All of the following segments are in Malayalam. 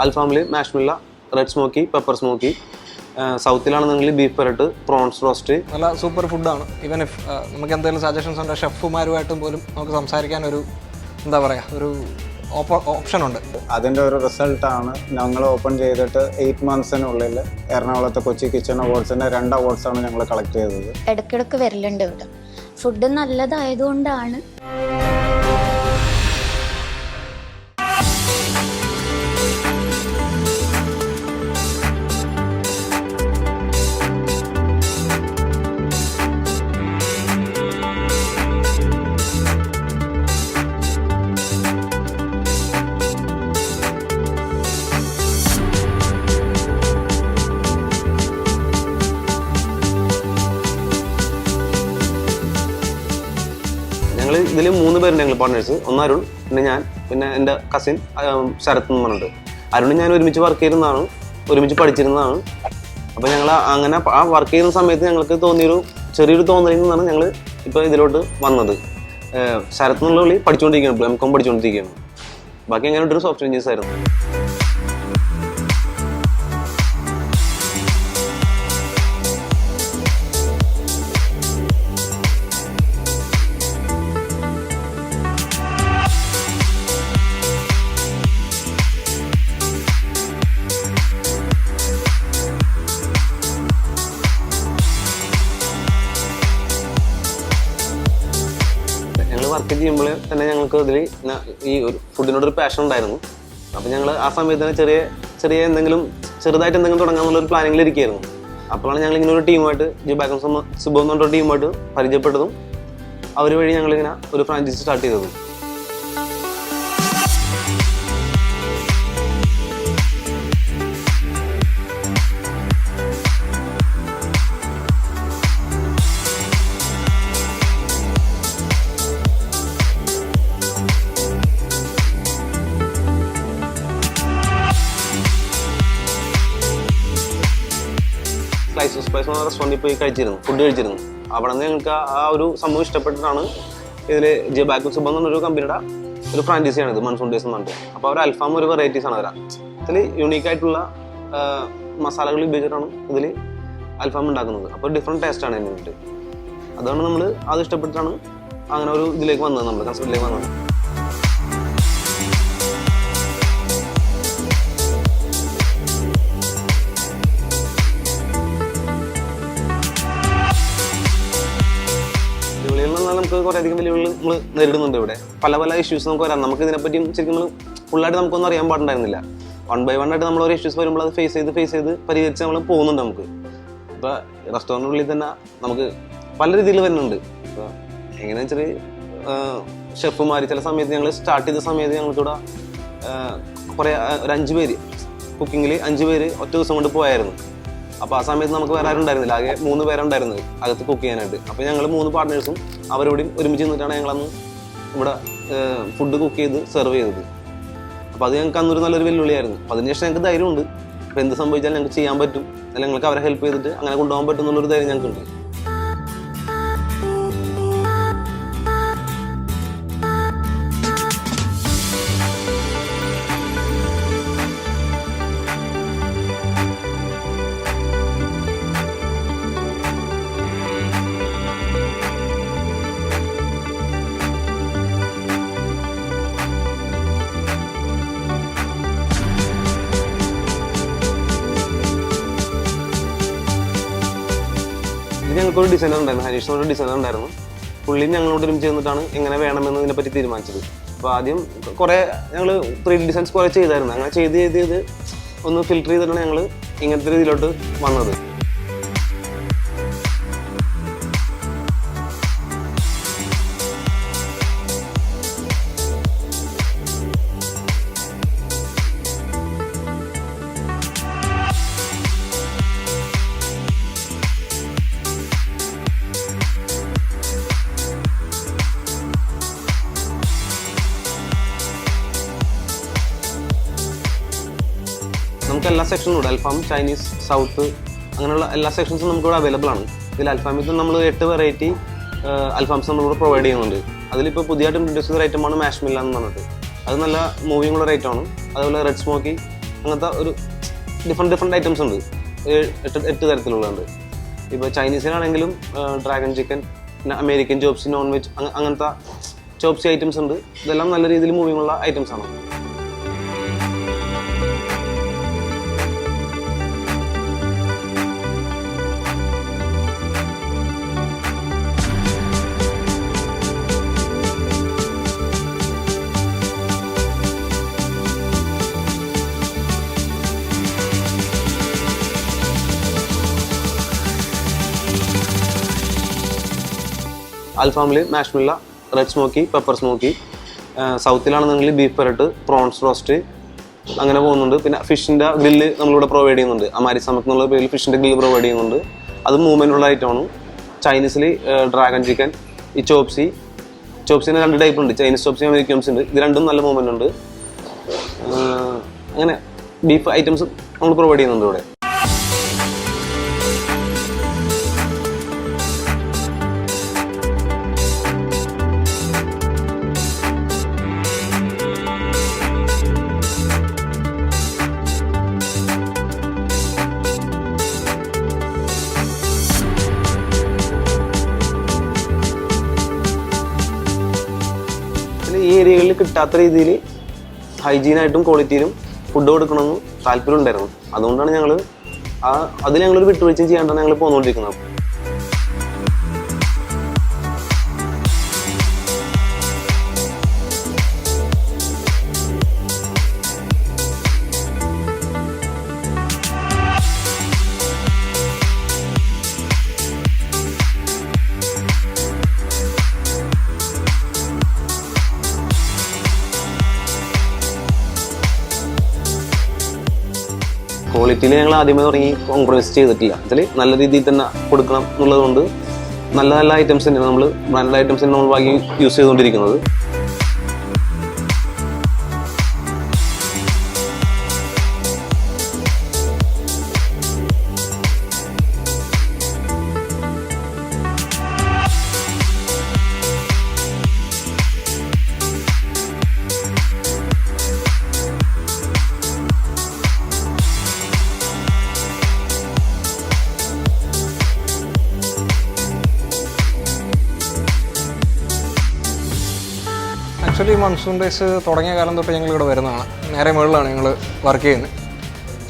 അൽഫാമിൽ മാഷ്മില്ല, റെഡ് സ്മോക്കി, പെപ്പർ സ്മോക്കി. സൗത്തിലാണെന്നെങ്കിൽ ബീഫ് പെരട്ട്, പ്രോൺസ് റോസ്റ്റ്. നല്ല സൂപ്പർ ഫുഡാണ്. ഈവൻ ഇഫ് നമുക്ക് എന്തെങ്കിലും സജഷൻസ് ഉണ്ട് ഷെഫുമാരുമായിട്ടും പോലും നമുക്ക് സംസാരിക്കാൻ ഒരു എന്താ പറയുക ഒരു ഓപ്ഷൻ ഉണ്ട്. അതിൻ്റെ ഒരു റിസൾട്ടാണ് ഞങ്ങൾ ഓപ്പൺ ചെയ്തിട്ട് 8 monthsനുള്ളിൽ എറണാകുളത്തെ കൊച്ചി കിച്ചൺ അവാർഡ്സിൻ്റെ 2 അവാർഡ്സാണ് ഞങ്ങൾ കളക്ട് ചെയ്തത്. ഇടയ്ക്കിടയ്ക്ക് വരലുണ്ട് ഇവിടെ. ഫുഡ് നല്ലതായതുകൊണ്ടാണ്. ഞങ്ങൾ ഇതിൽ 3 പേരുണ്ട് ഞങ്ങൾ പാർട്ട്നേഴ്സ്. ഒന്ന് അരുൺ, പിന്നെ ഞാൻ, പിന്നെ എൻ്റെ കസിൻ ശരത് എന്ന് പറഞ്ഞിട്ട്. അരുൺ ഞാൻ ഒരുമിച്ച് വർക്ക് ചെയ്യുന്നതാണ്, ഒരുമിച്ച് പഠിച്ചിരുന്നതാണ്. അപ്പോൾ ഞങ്ങൾ അങ്ങനെ ആ വർക്ക് ചെയ്യുന്ന സമയത്ത് ഞങ്ങൾക്ക് തോന്നിയൊരു ചെറിയൊരു തോന്നലിൽ നിന്നാണ് ഞങ്ങൾ ഇപ്പോൾ ഇതിലോട്ട് വന്നത്. ശരത് എന്നുള്ള വിളി പഠിച്ചുകൊണ്ടിരിക്കുകയാണ്, M.Com പഠിച്ചുകൊണ്ടിരിക്കുകയാണ്. ബാക്കി അങ്ങനെ ഒരു സോഫ്റ്റ്വെയർ എഞ്ചിനീയേഴ്സ് ആയിരുന്നു. വർക്ക് ചെയ്യുമ്പോൾ തന്നെ ഞങ്ങൾക്ക് ഇതിൽ ഈ ഒരു ഫുഡിനോടൊരു പാഷൻ ഉണ്ടായിരുന്നു. അപ്പോൾ ഞങ്ങൾ ആ സമയത്ത് തന്നെ ചെറിയ ചെറുതായിട്ട് എന്തെങ്കിലും തുടങ്ങാമെന്നുള്ളൊരു പ്ലാനിങ്ങിൽ ഇരിക്കുകയായിരുന്നു. അപ്പോഴാണ് ഞങ്ങൾ ഇങ്ങനെ ഒരു ടീമായിട്ട് ജിബാക്കും സുബോ എന്ന് പറഞ്ഞൊരു ടീമായിട്ട് പരിചയപ്പെട്ടതും അവർ വഴി ഞങ്ങളിങ്ങനെ ഒരു ഫ്രാഞ്ചൈസി സ്റ്റാർട്ട് ചെയ്തതും. സ്പൈസ് എന്ന റെസ്റ്റോറൻറ്റിൽ പോയി ഫുഡ് കഴിച്ചിരുന്നു. അവിടെ നിന്ന് ഞങ്ങൾക്ക് ആ ഒരു സംഭവം ഇഷ്ടപ്പെട്ടിട്ടാണ് ഇതിൽ ജിബാക്കും സുബോ എന്ന് പറഞ്ഞൊരു കമ്പനിയുടെ ഒരു ഫ്രാഞ്ചൈസിയാണ് ഇത്, മൺസൂൺ ഡേയ്സ് എന്ന് പറഞ്ഞിട്ട്. അപ്പോൾ അവർ അൽഫാം ഒരു വെറൈറ്റീസ് ആണ് ഇതിൽ യുണീക്കായിട്ടുള്ള മസാലകൾ ഉപയോഗിച്ചിട്ടാണ് ഇതിൽ അൽഫാം ഉണ്ടാക്കുന്നത്. അപ്പോൾ ഡിഫറെൻറ്റ് ടേസ്റ്റാണ് അതിന് വേണ്ടിയിട്ട്. അതാണ് നമ്മൾ അത് ഇഷ്ടപ്പെട്ടിട്ടാണ് അങ്ങനെ ഒരു ഇതിലേക്ക് വന്നത്, നമ്മൾ കൺസെപ്റ്റിലേക്ക് വന്നത്. നമുക്ക് കുറേയധികം വെല്ലുവിളികൾ നമ്മൾ നേരിടുന്നുണ്ട് ഇവിടെ. പല ഇഷ്യൂസ് നമുക്ക് വരാം. നമുക്ക് ഇതിനെപ്പറ്റിയും ശരിക്കും നമ്മൾ ഫുള്ളായിട്ട് നമുക്കൊന്നും അറിയാൻ പാടുണ്ടായിരുന്നില്ല. 1 by 1 ആയിട്ട് നമ്മൾ ഓരോ ഇഷ്യൂസ് വരുമ്പോൾ അത് ഫേസ് ചെയ്ത് പരിഹരിച്ച് നമ്മൾ പോകുന്നുണ്ട്. നമുക്ക് ഇപ്പോൾ റെസ്റ്റോറൻറ്റിനുള്ളിൽ തന്നെ നമുക്ക് പല രീതിയിൽ വരുന്നുണ്ട്. ഇപ്പോൾ എങ്ങനെയാണെന്ന് വെച്ചാൽ ഷെഫുമാർ ചില സമയത്ത് ഞങ്ങൾ സ്റ്റാർട്ട് ചെയ്ത സമയത്ത് ഞങ്ങൾക്കിവിടെ കുറേ ഒരു 5 പേര് കുക്കിങ്ങിൽ 5 പേര് ഒറ്റ ദിവസം കൊണ്ട് പോയായിരുന്നു. അപ്പോൾ ആ സമയത്ത് നമുക്ക് വേറെ ആരും ഉണ്ടായിരുന്നില്ല, ആകെ 3 പേരുണ്ടായിരുന്നത് അകത്ത് കുക്ക് ചെയ്യാനായിട്ട്. അപ്പോൾ ഞങ്ങൾ 3 പാർട്ട്നേഴ്സും അവരോടും ഒരുമിച്ച് നിന്നിട്ടാണ് ഞങ്ങളന്ന് ഇവിടെ ഫുഡ് കുക്ക് ചെയ്ത് സെർവ് ചെയ്തത്. അപ്പോൾ അത് ഞങ്ങൾക്ക് അന്നൊരു നല്ലൊരു വെല്ലുവിളിയായിരുന്നു. അപ്പോൾ അതിനുശേഷം ഞങ്ങൾക്ക് ധൈര്യമുണ്ട്. അപ്പോൾ എന്ത് സംഭവിച്ചാലും ഞങ്ങൾക്ക് ചെയ്യാൻ പറ്റും, അല്ലെങ്കിൽ ഞങ്ങൾക്ക് അവരെ ഹെൽപ്പ് ചെയ്തിട്ട് അങ്ങനെ കൊണ്ടുപോകാൻ പറ്റും എന്നുള്ളൊരു ധൈര്യം ഞങ്ങൾക്കുണ്ട്. ഞങ്ങൾക്കൊരു ഡിസൈനർ ഉണ്ടായിരുന്നു, ഹനീഷ് എന്നൊരു ഡിസൈനർ ഉണ്ടായിരുന്നു. പുള്ളി ഞങ്ങളോട് ഒരുമിച്ച് ചേർന്നിട്ടാണ് എങ്ങനെ വേണമെന്ന് ഇതിനെപ്പറ്റി തീരുമാനിച്ചത്. അപ്പോൾ ആദ്യം കുറേ ഞങ്ങൾ 3D ഡിസൈൻസ് കുറേ ചെയ്തായിരുന്നു. അങ്ങനെ ചെയ്ത് ഒന്ന് ഫിൽറ്റർ ചെയ്തിട്ടാണ് ഞങ്ങൾ ഇങ്ങനത്തെ രീതിയിലോട്ട് വന്നത്. നമുക്ക് എല്ലാ സെക്ഷനും ഉണ്ട്. അൽഫാം, ചൈനീസ്, സൗത്ത്, അങ്ങനെയുള്ള എല്ലാ സെക്ഷൻസും നമുക്കിവിടെ അവൈലബിൾ ആണ്. ഇതിൽ അൽഫാമിൽ നമ്മൾ 8 വെറൈറ്റി അൽഫാംസ് നമ്മളിവിടെ പ്രൊവൈഡ് ചെയ്യുന്നുണ്ട്. അതിലിപ്പോൾ പുതിയതായിട്ട് ഇൻട്രൊഡ്യൂസ് ചെയ്ത ഐറ്റമാണ് മാഷ്മില്ല എന്ന് പറഞ്ഞിട്ട്. അത് നല്ല മൂവിങ് ഉള്ള ഐറ്റമാണ്. അതുപോലെ റെഡ് സ്മോക്കി, അങ്ങനത്തെ ഒരു ഡിഫറെൻറ്റ് ഐറ്റംസ് ഉണ്ട്. 8 തരത്തിലുള്ളതുണ്ട്. ഇപ്പോൾ ചൈനീസിനാണെങ്കിലും ഡ്രാഗൺ ചിക്കൻ, പിന്നെ അമേരിക്കൻ ചോപ്സി, നോൺ വെജ്, അങ്ങനത്തെ ചോപ്സി ഐറ്റംസ് ഉണ്ട്. ഇതെല്ലാം നല്ല രീതിയിൽ മൂവിങ് ഉള്ള ഐറ്റംസ് ആണ്. അൽഫാമിൽ മാഷ്മില്ല, റെഡ് സ്മോക്കി, പെപ്പർ സ്മോക്കി. സൗത്തിലാണെന്നുണ്ടെങ്കിൽ ബീഫ് പെരട്ട്, പ്രോൺസ് റോസ്റ്റ്, അങ്ങനെ പോകുന്നുണ്ട്. പിന്നെ ഫിഷിൻ്റെ ഗ്രില്ല് നമ്മളിവിടെ പ്രൊവൈഡ് ചെയ്യുന്നുണ്ട്. അമാരി സമക്ക് എന്നുള്ള പേരിൽ ഫിഷിൻ്റെ ഗ്രില്ല് പ്രൊവൈഡ് ചെയ്യുന്നുണ്ട്. അത് മൂവ്മെൻ്റ് ഉള്ള ഐറ്റമാണ്. ചൈനീസിൽ ഡ്രാഗൺ ചിക്കൻ, ഈ ചോപ്സിന് 2 ടൈപ്പ് ഉണ്ട്. ചൈനീസ് ചോപ്സി, അമേരിക്കൻ ചോപ്സി ഉണ്ട്. ഇത് രണ്ടും നല്ല മൂവ്മെൻ്റ് ഉണ്ട്. അങ്ങനെ ബീഫ് ഐറ്റംസ് നമ്മൾ പ്രൊവൈഡ് ചെയ്യുന്നുണ്ട് ഇവിടെ. ഈ ഏരിയകളിൽ കിട്ടാത്ത രീതിയിൽ ഹൈജീനായിട്ടും ക്വാളിറ്റിയിലും ഫുഡ് കൊടുക്കണമെന്ന് താല്പര്യം ഉണ്ടായിരുന്നു. അതുകൊണ്ടാണ് അതിൽ ഞങ്ങളൊരു വിട്ടുവീഴ്ചയും ചെയ്യാണ്ടാണ് ഞങ്ങൾ പോന്നുകൊണ്ടിരിക്കുന്നത്. ക്വാളിറ്റിയിൽ ഞങ്ങൾ ആദ്യമേ തുടങ്ങി കോംപ്രമൈസ് ചെയ്തിട്ടില്ല. അതിൽ നല്ല രീതിയിൽ തന്നെ കൊടുക്കണം എന്നുള്ളതുകൊണ്ട് നല്ല ഐറ്റംസ് തന്നെയാണ് നമ്മൾ ബ്രാൻഡ് ഐറ്റംസ് തന്നെ നമ്മൾ വാങ്ങി യൂസ് ചെയ്തുകൊണ്ടിരിക്കുന്നത്. ആക്ച്വലി മൺസൂൺ ഡേയ്സ് തുടങ്ങിയ കാലം തൊട്ട് ഞങ്ങൾ ഇവിടെ വരുന്നതാണ്. നേരെ മുകളിലാണ് ഞങ്ങൾ വർക്ക് ചെയ്യുന്നത്.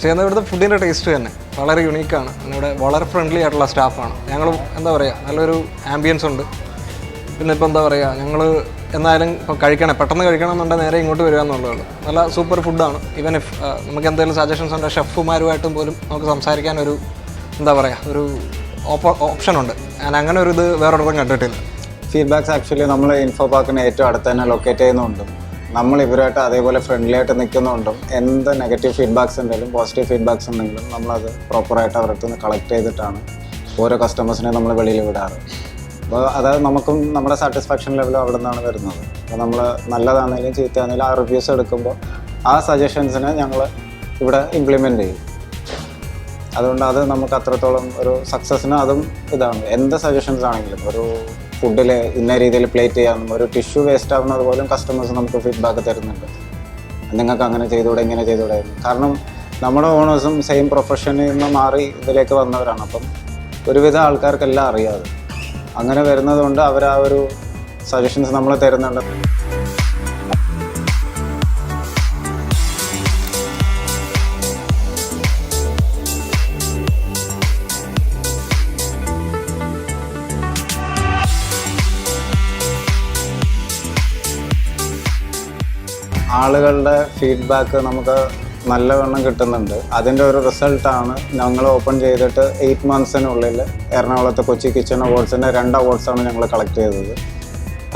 ചെയ്യുന്നത് ഇവിടുത്തെ ഫുഡിൻ്റെ ടേസ്റ്റ് തന്നെ വളരെ യുണീക്കാണ്. ഇവിടെ വളരെ ഫ്രണ്ട്ലി ആയിട്ടുള്ള സ്റ്റാഫാണ്. ഞങ്ങൾ എന്താ പറയുക, നല്ലൊരു ആംബിയൻസ് ഉണ്ട്. പിന്നെ ഇപ്പോൾ എന്താ പറയുക, ഞങ്ങൾ എന്നാലും ഇപ്പോൾ പെട്ടെന്ന് കഴിക്കണം എന്നുണ്ടെങ്കിൽ നേരെ ഇങ്ങോട്ട് വരിക എന്നുള്ളതാണ്. നല്ല സൂപ്പർ ഫുഡാണ്. ഈവൻ ഇഫ് നമുക്ക് എന്തെങ്കിലും സജഷൻസ് ഉണ്ടെങ്കിൽ ഷെഫുമാരുമായിട്ടും പോലും നമുക്ക് സംസാരിക്കാനൊരു എന്താ പറയുക, ഒരു ഓപ്ഷനുണ്ട്. ഞാൻ അങ്ങനെ ഒരു ഇത് വേറൊരിടത്തും കണ്ടിട്ടില്ല. ഫീഡ്ബാക്സ് ആക്ച്വലി നമ്മൾ ഇൻഫോ പാർക്കിന് ഏറ്റവും അടുത്ത് തന്നെ ലൊക്കേറ്റ് ചെയ്യുന്നുണ്ടും നമ്മൾ ഇവരായിട്ട് അതേപോലെ ഫ്രണ്ട്ലി ആയിട്ട് നിൽക്കുന്നുണ്ടും എന്ത് നെഗറ്റീവ് ഫീഡ്ബാക്സ് ഉണ്ടെങ്കിലും പോസിറ്റീവ് ഫീഡ്ബാക്സ് ഉണ്ടെങ്കിലും നമ്മളത് പ്രോപ്പറായിട്ട് അവരുടെ അടുത്ത് നിന്ന് കളക്ട് ചെയ്തിട്ടാണ് ഓരോ കസ്റ്റമേഴ്സിനെ നമ്മൾ വെളിയിൽ വിടാറ്. അപ്പോൾ അതായത് നമുക്കും നമ്മുടെ സാറ്റിസ്ഫാക്ഷൻ ലെവലും അവിടെ നിന്നാണ് വരുന്നത്. അപ്പോൾ നമ്മൾ നല്ലതാണെങ്കിലും ചീത്തയാണെങ്കിലും ആ റിവ്യൂസ് എടുക്കുമ്പോൾ ആ സജഷൻസിനെ ഞങ്ങൾ ഇവിടെ ഇംപ്ലിമെൻ്റ് ചെയ്യും. അതുകൊണ്ട് അത് നമുക്ക് അത്രത്തോളം ഒരു സക്സസ്സിന് അതും ഇതാണ്. എന്ത് സജഷൻസ് ആണെങ്കിലും ഒരു ഫുഡിൽ ഇന്ന രീതിയിൽ പ്ലേറ്റ് ചെയ്യാമെന്നും ഒരു ടിഷ്യൂ വേസ്റ്റ് ആവുന്നത് പോലും കസ്റ്റമേഴ്സ് നമുക്ക് ഫീഡ്ബാക്ക് തരുന്നുണ്ട്. നിങ്ങൾക്ക് അങ്ങനെ ചെയ്തുകൂടെ, ഇങ്ങനെ ചെയ്തുകൂടെ. കാരണം നമ്മുടെ ഓണേഴ്സും സെയിം പ്രൊഫഷനിൽ നിന്ന് മാറി ഇതിലേക്ക് വന്നവരാണ്. അപ്പം ഒരുവിധ ആൾക്കാർക്കെല്ലാം അറിയാതെ അങ്ങനെ വരുന്നതുകൊണ്ട് അവർ ആ ഒരു സജഷൻസ് നമ്മൾ തരുന്നുണ്ട്. ആളുകളുടെ ഫീഡ്ബാക്ക് നമുക്ക് നല്ലവണ്ണം കിട്ടുന്നുണ്ട്. അതിൻ്റെ ഒരു റിസൾട്ടാണ് ഞങ്ങൾ ഓപ്പൺ ചെയ്തിട്ട് 8 മന്ത്സിനുള്ളിൽ എറണാകുളത്തെ കൊച്ചി കിച്ചൺ അവാർഡ്സിൻ്റെ 2 അവാർഡ്സാണ് ഞങ്ങൾ കളക്ട് ചെയ്തത്.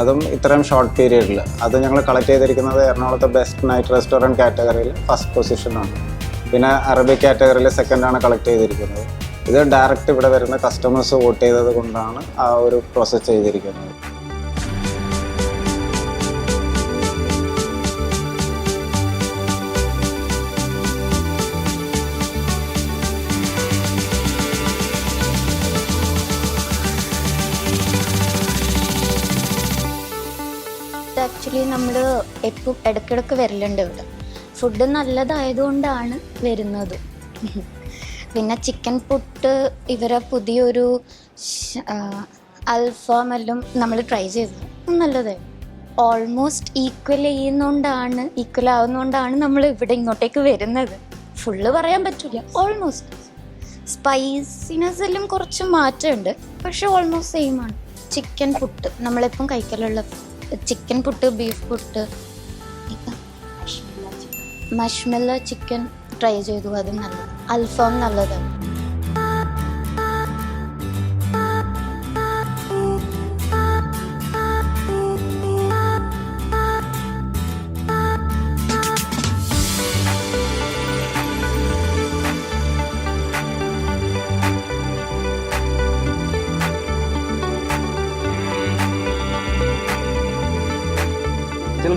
അതും ഇത്രയും ഷോർട്ട് പീരീഡിൽ. അത് ഞങ്ങൾ കളക്ട് ചെയ്തിരിക്കുന്നത് എറണാകുളത്തെ ബെസ്റ്റ് നൈറ്റ് റെസ്റ്റോറൻറ്റ് കാറ്റഗറിയിൽ ഫസ്റ്റ് പൊസിഷനാണ്. പിന്നെ അറബിക് കാറ്റഗറിയിൽ സെക്കൻഡാണ് കളക്ട് ചെയ്തിരിക്കുന്നത്. ഇത് ഡയറക്റ്റ് ഇവിടെ വരുന്ന കസ്റ്റമേഴ്സ് വോട്ട് ചെയ്തത് കൊണ്ടാണ് ആ ഒരു പ്രോസസ്സ് ചെയ്തിരിക്കുന്നത്. ആക്ച്വലി നമ്മൾ ഇടയ്ക്കിടയ്ക്ക് വരലുണ്ട് ഇവിടെ. ഫുഡ് നല്ലതായതുകൊണ്ടാണ് വരുന്നത്. പിന്നെ ചിക്കൻ പുട്ട് ഇവരെ പുതിയൊരു അൽഫാം എല്ലാം നമ്മൾ ട്രൈ ചെയ്തത് നല്ലതായിരുന്നു. ഓൾമോസ്റ്റ് ഈക്വൽ ആവുന്നതുകൊണ്ടാണ് നമ്മൾ ഇവിടെ ഇങ്ങോട്ടേക്ക് വരുന്നത്. ഫുള്ള് പറയാൻ പറ്റില്ല, ഓൾമോസ്റ്റ്. സ്പൈസിനെസ് എല്ലാം കുറച്ച് മാറ്റമുണ്ട്, പക്ഷെ ഓൾമോസ്റ്റ് സെയിം ആണ്. ചിക്കൻ പുട്ട് നമ്മളിപ്പം കഴിക്കലുള്ള ചിക്കൻ പുട്ട്, ബീഫ് പുട്ട്, മഷ്മെല്ല ചിക്കൻ ട്രൈ ചെയ്തു, അത് നല്ലത്. അൽഫാം നല്ലതാണ്.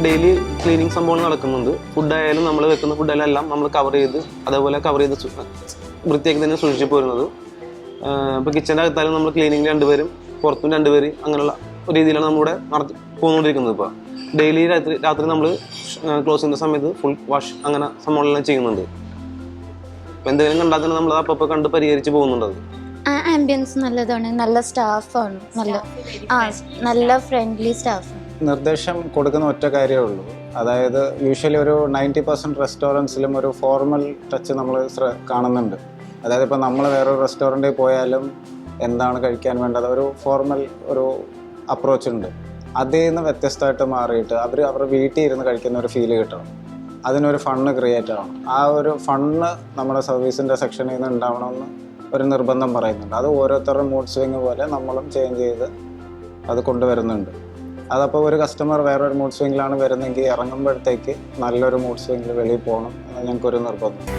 ഡെയിലി ക്ലീനിങ് സംഭവങ്ങൾ നടക്കുന്നുണ്ട്. ഫുഡായാലും നമ്മൾ വെക്കുന്ന ഫുഡെല്ലാം നമ്മൾ കവർ ചെയ്ത് വൃത്തിയാക്കി തന്നെ സൂക്ഷിച്ച് പോരുന്നത്. ഇപ്പോൾ കിച്ചൻ്റെ അകത്തായാലും നമ്മൾ ക്ലീനിങ് 2 പേരും പുറത്തും 2 പേര്, അങ്ങനെയുള്ള ഒരു രീതിയിലാണ് നമ്മളിവിടെ പോന്നുകൊണ്ടിരിക്കുന്നത്. ഇപ്പോൾ ഡെയിലി രാത്രി നമ്മൾ ക്ലോസ് ചെയ്യുന്ന സമയത്ത് ഫുൾ വാഷ് അങ്ങനെ സംഭവങ്ങളെല്ലാം ചെയ്യുന്നുണ്ട്. അപ്പോൾ എന്തെങ്കിലും കണ്ടാൽ തന്നെ നമ്മൾ അപ്പോൾ കണ്ട് പരിഹരിച്ച് പോകുന്നുണ്ട്. ആംബിയൻസ് നല്ലതാണ്, നല്ല സ്റ്റാഫാണ്, നല്ല ഫ്രണ്ട്ലി സ്റ്റാഫാണ്. നിർദ്ദേശം കൊടുക്കുന്ന ഒറ്റ കാര്യമേ ഉള്ളൂ. അതായത് യൂഷ്വലി ഒരു 90% റെസ്റ്റോറൻറ്റ്സിലും ഒരു ഫോർമൽ ടച്ച് നമ്മൾ കാണുന്നുണ്ട്. അതായത് ഇപ്പോൾ നമ്മൾ വേറൊരു റെസ്റ്റോറൻറ്റിൽ പോയാലും എന്താണ് കഴിക്കാൻ വേണ്ടത്, ഒരു ഫോർമൽ ഒരു അപ്രോച്ച് ഉണ്ട്. അതിൽ നിന്ന് വ്യത്യസ്തമായിട്ട് മാറിയിട്ട് അവരുടെ വീട്ടിൽ ഇരുന്ന് കഴിക്കുന്ന ഒരു ഫീല് കിട്ടണം. അതിനൊരു ഫണ്ണ് ക്രിയേറ്റ് ആവണം. ആ ഒരു ഫണ്ണ് നമ്മുടെ സർവീസിൻ്റെ സെക്ഷനിൽ നിന്ന് ഉണ്ടാവണമെന്ന് ഒരു നിർബന്ധം പറയുന്നുണ്ട്. അത് ഓരോരുത്തരുടെ മൂഡ് സ്വിങ് പോലെ നമ്മളും ചേഞ്ച് ചെയ്ത് അത് കൊണ്ടുവരുന്നുണ്ട്. അതപ്പോൾ ഒരു കസ്റ്റമർ വേറൊരു മൂഡ് സ്വിങ്ങിലാണ് വരുന്നതെങ്കിൽ ഇറങ്ങുമ്പോഴത്തേക്ക് നല്ലൊരു മൂഡ് സ്വിങ്ങിൽ വെളിയിൽ പോകണം എന്ന് ഞങ്ങൾക്കൊരു നിർബന്ധം.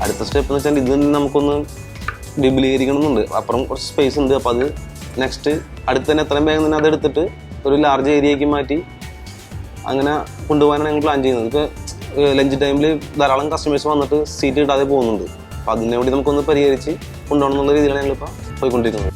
അടുത്ത സ്റ്റെപ്പ് എന്ന് വെച്ചാൽ ഇത് നമുക്കൊന്ന് വിപുലീകരിക്കണമെന്നുണ്ട്. അപ്പുറം കുറച്ച് സ്പേസ് ഉണ്ട്. അപ്പോൾ അത് നെക്സ്റ്റ് അടുത്ത് തന്നെ എത്രയും വേഗം തന്നെ അതെടുത്തിട്ട് ഒരു ലാർജ് ഏരിയയ്ക്ക് മാറ്റി അങ്ങനെ കൊണ്ടുപോകാനാണ് ഞങ്ങൾ പ്ലാൻ ചെയ്യുന്നത്. ഇപ്പോൾ ലഞ്ച് ടൈമിൽ ധാരാളം കസ്റ്റമേഴ്സ് വന്നിട്ട് സീറ്റ് കിട്ടാതെ പോകുന്നുണ്ട്. അപ്പോൾ അതിനെ വേണ്ടി നമുക്കൊന്ന് പരിഹരിച്ച് കൊണ്ടുപോകണം എന്നുള്ള രീതിയിലാണ് ഞങ്ങളിപ്പോൾ പോയിക്കൊണ്ടിരിക്കുന്നത്.